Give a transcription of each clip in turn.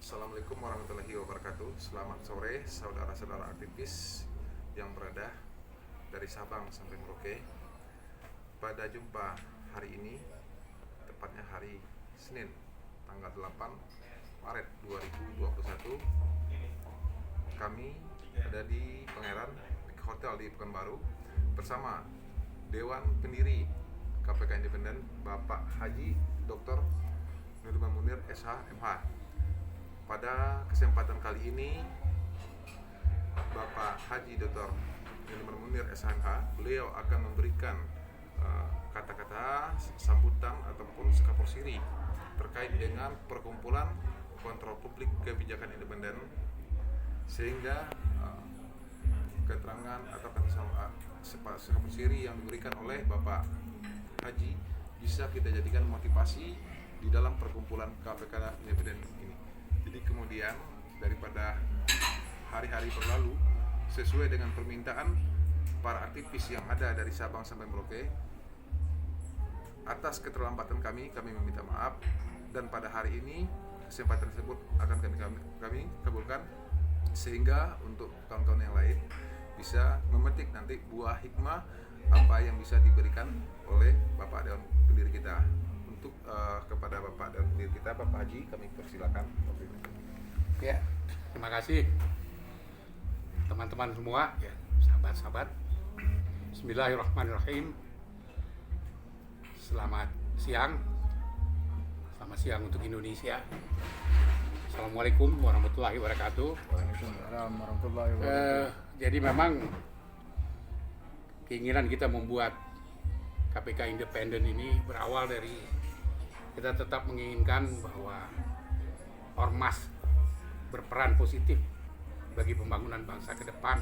Assalamualaikum warahmatullahi wabarakatuh. Selamat sore saudara-saudara aktivis yang berada dari Sabang sampai Merauke. Pada jumpa hari ini, tepatnya hari Senin tanggal 8 Maret 2021, kami ada di Pangeran Hotel di Pekanbaru bersama Dewan Pendiri KPK Independen Bapak Haji Dr. Nurman Munir SH MH. Pada kesempatan kali ini, Bapak Haji Dr. Nurman Munir SMH, beliau akan memberikan kata-kata sambutan ataupun skapor siri terkait dengan perkumpulan kontrol publik kebijakan independen, sehingga keterangan atau skapor siri yang diberikan oleh Bapak Haji bisa kita jadikan motivasi di dalam perkumpulan KPK independen ini. Jadi kemudian daripada hari-hari berlalu, sesuai dengan permintaan para aktivis yang ada dari Sabang sampai Merauke, atas keterlambatan kami meminta maaf, dan pada hari ini kesempatan tersebut akan kami kabulkan, sehingga untuk kawan-kawan yang lain bisa memetik nanti buah hikmah apa yang bisa diberikan oleh Bapak Dewan Pendiri kita. Untuk kepada Bapak Dewan Pendiri kita, Bapak Haji, kami persilakan. Ya, terima kasih teman-teman semua, ya, sahabat-sahabat. Bismillahirrahmanirrahim. Selamat siang untuk Indonesia. Assalamualaikum warahmatullahi wabarakatuh. Waalaikumsalam warahmatullahi wabarakatuh. Jadi memang keinginan kita membuat KPK independen ini berawal dari kita tetap menginginkan bahwa ormas berperan positif bagi pembangunan bangsa ke depan,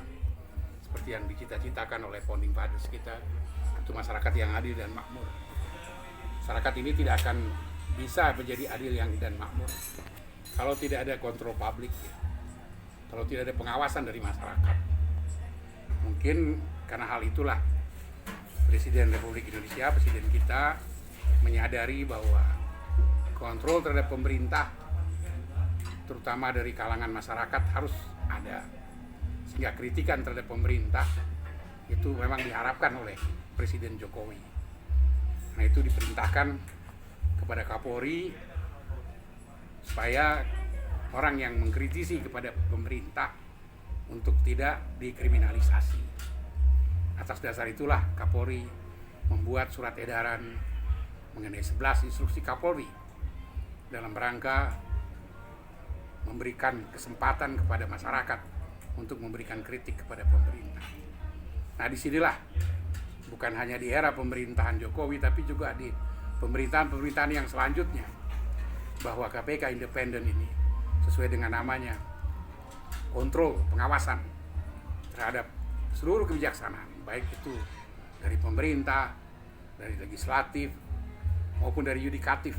seperti yang dicita-citakan oleh founding fathers kita, itu masyarakat yang adil dan makmur. Masyarakat ini tidak akan bisa menjadi adil dan makmur kalau tidak ada kontrol publik, ya. Kalau tidak ada pengawasan dari masyarakat. Mungkin karena hal itulah Presiden Republik Indonesia, Presiden kita, menyadari bahwa kontrol terhadap pemerintah, terutama dari kalangan masyarakat, harus ada, sehingga kritikan terhadap pemerintah itu memang diharapkan oleh Presiden Jokowi. Nah, itu diperintahkan kepada Kapolri supaya orang yang mengkritisi kepada pemerintah untuk tidak dikriminalisasi. Atas dasar itulah Kapolri membuat surat edaran mengenai 11 instruksi Kapolri dalam rangka memberikan kesempatan kepada masyarakat untuk memberikan kritik kepada pemerintah. Nah, disinilah bukan hanya di era pemerintahan Jokowi, tapi juga di pemerintahan yang selanjutnya, bahwa KPK independen ini sesuai dengan namanya, kontrol, pengawasan terhadap seluruh kebijaksanaan, baik itu dari pemerintah, dari legislatif, maupun dari yudikatif.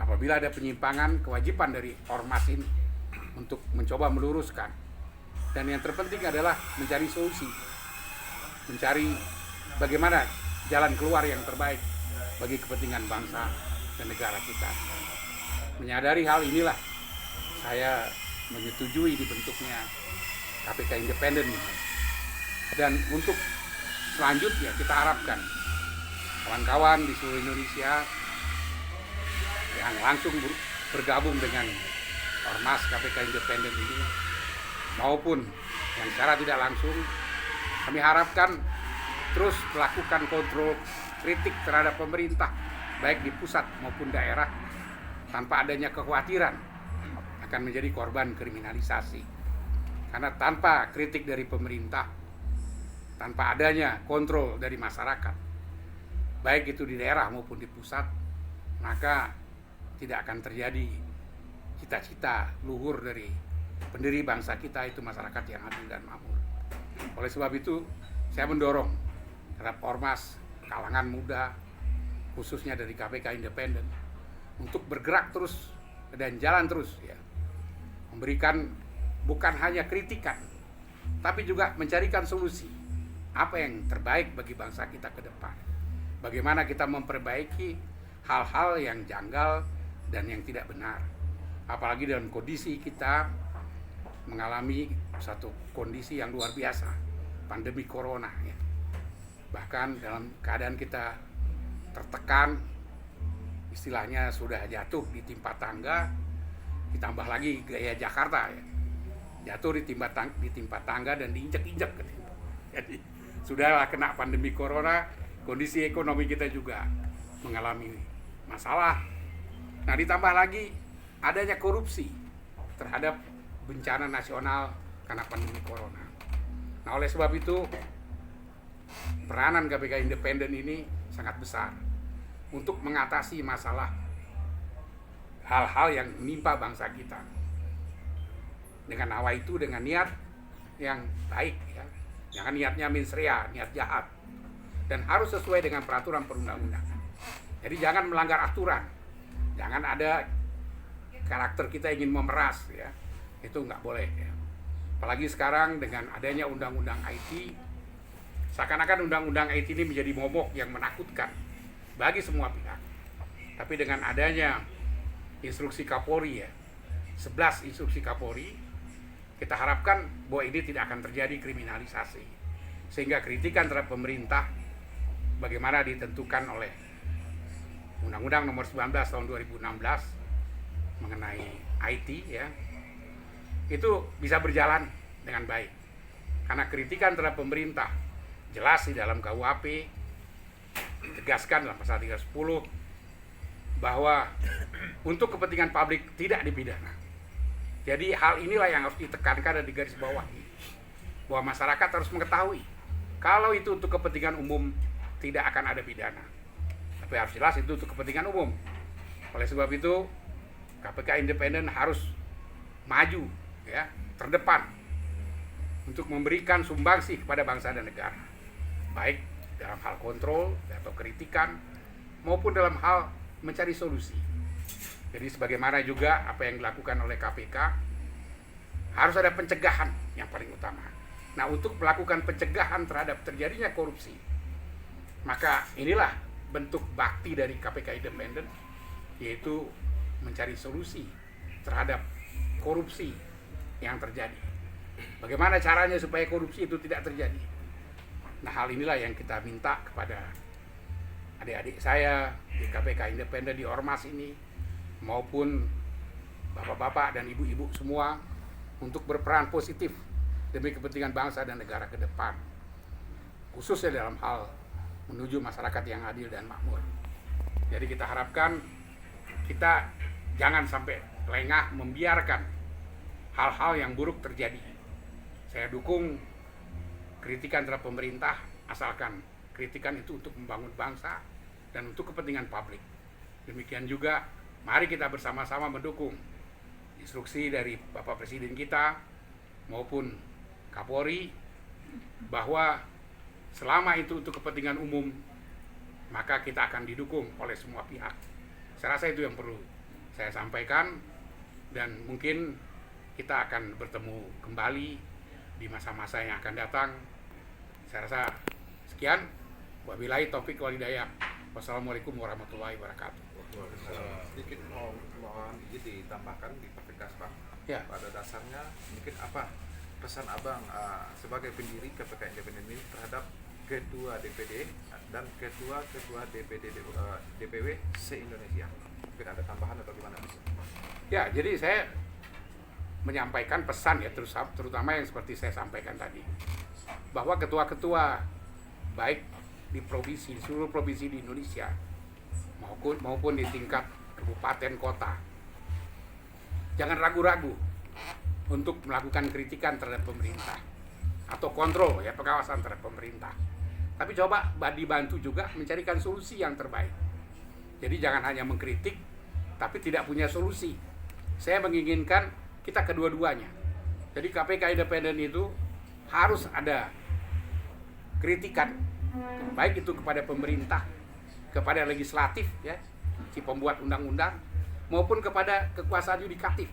Apabila ada penyimpangan, kewajiban dari ormas ini untuk mencoba meluruskan. Dan yang terpenting adalah mencari solusi, mencari bagaimana jalan keluar yang terbaik bagi kepentingan bangsa dan negara kita. Menyadari hal inilah saya menyetujui dibentuknya KPK independen ini. Dan untuk selanjutnya kita harapkan kawan-kawan di seluruh Indonesia yang langsung bergabung dengan ormas KPK independen ini, maupun yang secara tidak langsung, kami harapkan terus melakukan kontrol kritik terhadap pemerintah, baik di pusat maupun daerah, tanpa adanya kekhawatiran akan menjadi korban kriminalisasi. Karena tanpa kritik dari pemerintah, tanpa adanya kontrol dari masyarakat, baik itu di daerah maupun di pusat, maka tidak akan terjadi cita-cita luhur dari pendiri bangsa kita, itu masyarakat yang adil dan makmur. Oleh sebab itu, saya mendorong terhadap ormas, kalangan muda, khususnya dari KPK independen, untuk bergerak terus dan jalan terus, ya, memberikan bukan hanya kritikan, tapi juga mencarikan solusi apa yang terbaik bagi bangsa kita ke depan. Bagaimana kita memperbaiki hal-hal yang janggal dan yang tidak benar. apalagi dalam kondisi kita mengalami satu kondisi yang luar biasa, pandemi corona ya. Bahkan dalam keadaan kita tertekan, istilahnya sudah jatuh di timpa tangga, ditambah lagi gaya Jakarta ya, jatuh di timpa tangga dan diinjak-injak gitu. Jadi sudahlah kena pandemi corona, kondisi ekonomi kita juga mengalami masalah. Nah, ditambah lagi adanya korupsi terhadap bencana nasional karena pandemi corona. Nah, oleh sebab itu peranan KPK independen ini sangat besar untuk mengatasi masalah hal-hal yang menimpa bangsa kita. Dengan awal itu dengan niat yang baik ya. Jangan niatnya mensrea, niat jahat. Dan harus sesuai dengan peraturan perundang-undangan. Jadi jangan melanggar aturan. Jangan ada karakter kita ingin memeras ya. Itu nggak boleh ya. Apalagi sekarang dengan adanya undang-undang IT, seakan-akan undang-undang IT ini menjadi momok yang menakutkan bagi semua pihak. Tapi dengan adanya instruksi Kapolri ya, 11 instruksi Kapolri, kita harapkan bahwa ini tidak akan terjadi kriminalisasi. Sehingga kritikan terhadap pemerintah bagaimana ditentukan oleh Undang-Undang Nomor 19 Tahun 2016 mengenai IT ya, itu bisa berjalan dengan baik. Karena kritikan terhadap pemerintah jelas di dalam KUHP ditegaskan dalam pasal 310 bahwa untuk kepentingan publik tidak dipidana. Jadi hal inilah yang harus ditekankan dan digarisbawahi, bahwa masyarakat harus mengetahui kalau itu untuk kepentingan umum tidak akan ada pidana. Tapi harus jelas itu untuk kepentingan umum. Oleh sebab itu KPK independen harus maju ya, terdepan untuk memberikan sumbangsi kepada bangsa dan negara, baik dalam hal kontrol atau kritikan maupun dalam hal mencari solusi. Jadi sebagaimana juga apa yang dilakukan oleh KPK, harus ada pencegahan yang paling utama. Nah, untuk melakukan pencegahan terhadap terjadinya korupsi, maka inilah bentuk bakti dari KPK independen, yaitu mencari solusi terhadap korupsi yang terjadi. Bagaimana caranya supaya korupsi itu tidak terjadi? Nah, hal inilah yang kita minta kepada adik-adik saya di KPK independen, di Ormas ini, maupun bapak-bapak dan ibu-ibu semua, untuk berperan positif demi kepentingan bangsa dan negara ke depan, khususnya dalam hal menuju masyarakat yang adil dan makmur. Jadi kita harapkan kita jangan sampai lengah membiarkan hal-hal yang buruk terjadi. Saya dukung kritikan terhadap pemerintah, asalkan kritikan itu untuk membangun bangsa dan untuk kepentingan publik. Demikian juga mari kita bersama-sama mendukung instruksi dari Bapak Presiden kita maupun Kapolri, bahwa selama itu untuk kepentingan umum, maka kita akan didukung oleh semua pihak. Saya rasa itu yang perlu saya sampaikan, dan mungkin kita akan bertemu kembali di masa-masa yang akan datang. Saya rasa sekian. Wabillahi taufik wal hidayah. Wassalamualaikum warahmatullahi wabarakatuh. Sedikit mohon izin ditambahkan di pertegas Bang. Ya. Pada dasarnya mungkin apa pesan Abang sebagai pendiri KPK independen ini terhadap Ketua DPD dan Ketua DPD DPW se-Indonesia? Mungkin ada tambahan atau gimana? Ya, jadi saya menyampaikan pesan ya, terutama yang seperti saya sampaikan tadi, bahwa ketua-ketua baik di provinsi, di seluruh provinsi di Indonesia maupun di tingkat kabupaten kota, jangan ragu-ragu untuk melakukan kritikan terhadap pemerintah atau kontrol ya, pengawasan terhadap pemerintah. Tapi coba dibantu juga mencarikan solusi yang terbaik. Jadi jangan hanya mengkritik tapi tidak punya solusi. Saya menginginkan kita kedua-duanya. Jadi KPK independen itu harus ada kritikan, baik itu kepada pemerintah, kepada legislatif ya, si pembuat undang-undang, maupun kepada kekuasaan yudikatif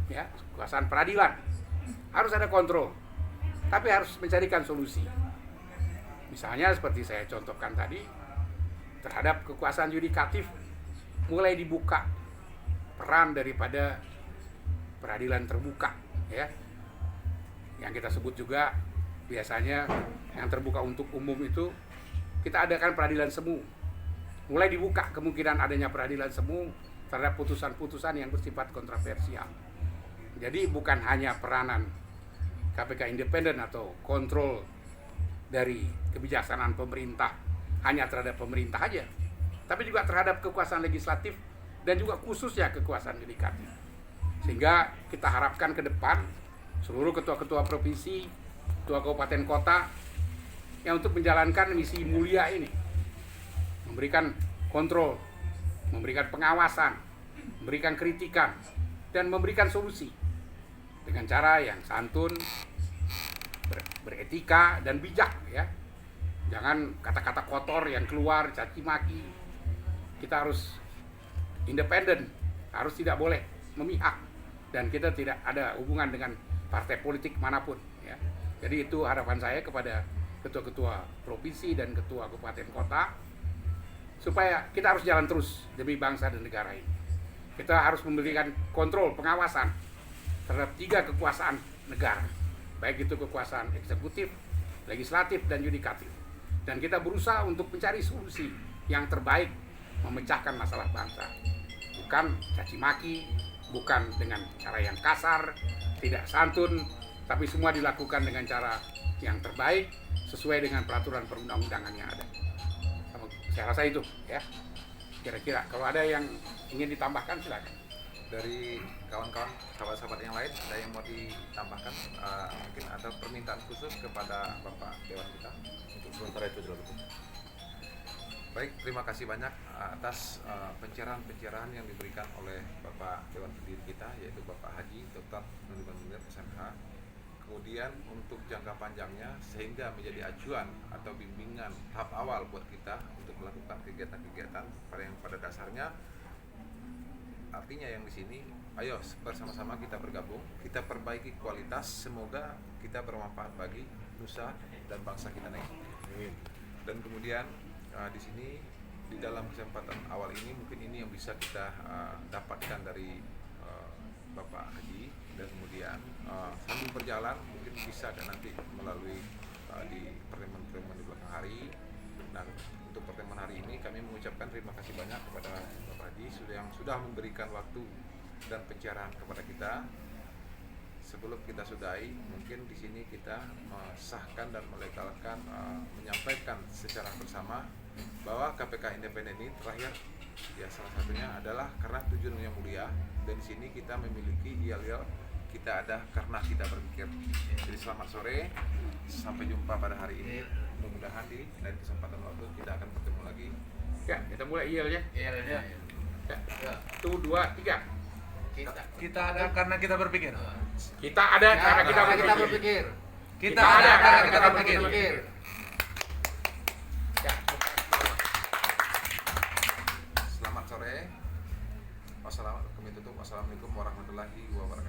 ya, kekuasaan peradilan. Harus ada kontrol, tapi harus mencarikan solusi. Misalnya seperti saya contohkan tadi, terhadap kekuasaan yudikatif mulai dibuka peran daripada peradilan terbuka, ya, yang kita sebut juga biasanya yang terbuka untuk umum itu kita adakan peradilan semu. Mulai dibuka kemungkinan adanya peradilan semu terhadap putusan-putusan yang bersifat kontroversial. Jadi bukan hanya peranan KPK independen atau kontrol dari kebijaksanaan pemerintah hanya terhadap pemerintah aja, tapi juga terhadap kekuasaan legislatif dan juga khususnya kekuasaan yudikatif. Sehingga kita harapkan ke depan seluruh ketua-ketua provinsi, ketua kabupaten kota yang untuk menjalankan misi mulia ini, memberikan kontrol, memberikan pengawasan, memberikan kritikan, dan memberikan solusi dengan cara yang santun, beretika dan bijak, ya. Jangan kata-kata kotor yang keluar, caci maki. Kita harus independen, harus tidak boleh memihak, dan kita tidak ada hubungan dengan partai politik manapun, ya. Jadi itu harapan saya kepada ketua-ketua provinsi dan ketua kabupaten kota, supaya kita harus jalan terus demi bangsa dan negara ini. Kita harus memberikan kontrol, pengawasan terhadap 3 kekuasaan negara, baik itu kekuasaan eksekutif, legislatif, dan yudikatif. Dan kita berusaha untuk mencari solusi yang terbaik memecahkan masalah bangsa. Bukan caci maki, bukan dengan cara yang kasar, tidak santun, tapi semua dilakukan dengan cara yang terbaik sesuai dengan peraturan perundang-undangan yang ada. Saya rasa itu, ya. Kira-kira kalau ada yang ingin ditambahkan silakan. Dari kawan-kawan, sahabat-sahabat yang lain, ada yang mau ditambahkan? Mungkin ada permintaan khusus kepada Bapak Dewan kita? Untuk sementara itu dilakukan. Baik, terima kasih banyak atas pencerahan-pencerahan yang diberikan oleh Bapak Dewan Pendiri kita, yaitu Bapak Haji Dr. Nurul Munir SMH. Kemudian untuk jangka panjangnya sehingga menjadi acuan atau bimbingan tahap awal buat kita untuk melakukan kegiatan-kegiatan pada dasarnya, artinya yang di sini, ayo bersama-sama kita bergabung, kita perbaiki kualitas, semoga kita bermanfaat bagi nusa dan bangsa kita nanti. Dan kemudian di sini di dalam kesempatan awal ini mungkin ini yang bisa kita dapatkan dari Bapak Haji, dan kemudian sambil berjalan mungkin bisa dan nanti melalui di pertemuan-pertemuan di belakang hari. Nah, untuk pertemuan hari ini kami mengucapkan terima kasih banyak kepada Bapak Haji yang sudah memberikan waktu dan pencerahan kepada kita. Sebelum kita sudahi, mungkin di sini kita mensahkan dan melegalkan, menyampaikan secara bersama bahwa KPK independen ini terakhir, ya salah satunya adalah karena tujuan yang mulia, dan di sini kita memiliki yel-yel kita ada karena kita berpikir. Jadi selamat sore, sampai jumpa pada hari ini. Mudah-mudahan di lain kesempatan waktu kita akan bertemu lagi. Ya, kita mulai yel ya. Ya. Ya. 1, 2, 3. Kita ada karena kita berpikir. Kita ada karena kita berpikir. Kita ada karena kita berpikir. Ya. Selamat sore. Wassalamualaikum warahmatullahi wabarakatuh.